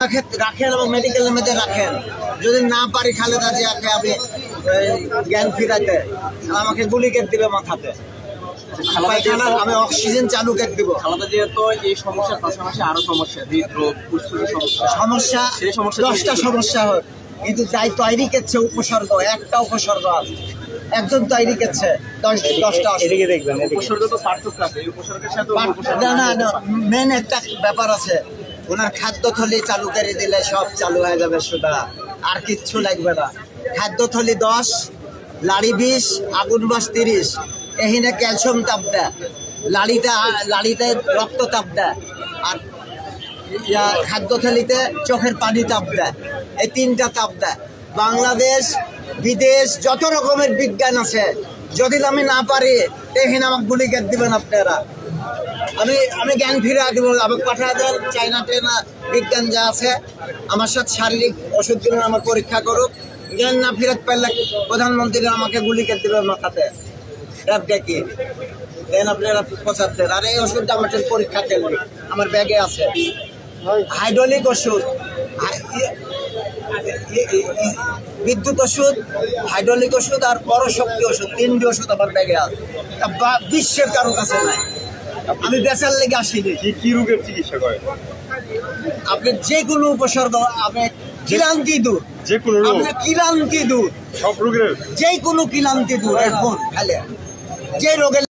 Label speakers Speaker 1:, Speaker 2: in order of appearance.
Speaker 1: রাখেন এবং মেডিকেলের মধ্যে রাখেন। যদি না পারি খালেদা জিয়াকে আমি জ্ঞান ফিরাইতে, আমাকে গুলি কেটে দিবে মাথাতে, আমি অক্সিজেন চালু কেটে দিব।
Speaker 2: খালেদা জিয়া তো এই সমস্যার পাশাপাশি আরো সমস্যা, হৃদরোগ, ফুসফুসের সমস্যা, সেই সমস্যা
Speaker 1: 10টা সমস্যা হয়, কিন্তু যাই তৈরি করছে উপসর্গ, একটা উপসর্গ আছে, একজন তৈরি করছে 10টা।
Speaker 2: এদিকে দেখবেন, উপসর্গ তো পার্থক্য আছে, এই উপসর্গের সাথে
Speaker 1: না, মেন একটা ব্যাপার আছে, ওনার খাদ্যথলি চালু করে দিলে সব চালু হয়ে যাবে, সুদা আর কিচ্ছু লাগবে না। খাদ্যথলি 10, লাড়ি 20, আগুন বাস 30, এখানে ক্যালসিয়াম তাপ দেয়, লাড়িতে রক্ত তাপ দেয়, আর খাদ্যথলিতে চোখের পানি তাপ দেয়। এই 3টা তাপ দেয়। বাংলাদেশ বিদেশ যত রকমের বিজ্ঞান আছে, যদি আমি না পারি এখানে আমাকে গুলি কেটে দিবেন আপনারা। আমি জ্ঞান ফিরে দিব, আমাকে পাঠা দেন চাইনা টেনা বিজ্ঞান যা আছে, আমার সাথে শারীরিক ওষুধ দিলেন, আমার পরীক্ষা করুক। জ্ঞান না ফিরত পারলে প্রধানমন্ত্রী আমাকে গুলি কেটে দেবেন মাথাতে। অ্যাপটা কি দেন আপনারা 75, আর এই ওষুধটা আমার পরীক্ষা করবে, আমার ব্যাগে আছে। হাইড্রোলিক ওষুধ, বিদ্যুৎ ওষুধ, হাইড্রোলিক ওষুধ আর পরশক্তি ওষুধ, 3টি ওষুধ আমার ব্যাগে আছে, বিশ্বের কারো কাছে নাই। আমি বেচার লেগে আসিনি।
Speaker 3: কি রোগের চিকিৎসা করে?
Speaker 1: আপনি যে কোনো উপসর্গ, আপনি ক্লান্তি দূর,
Speaker 3: যে কোনো রোগ,
Speaker 1: আপনি ক্লান্তি দূর,
Speaker 3: সব রোগের
Speaker 1: যে কোনো ক্লান্তি দূর। এখন খালি যে রোগের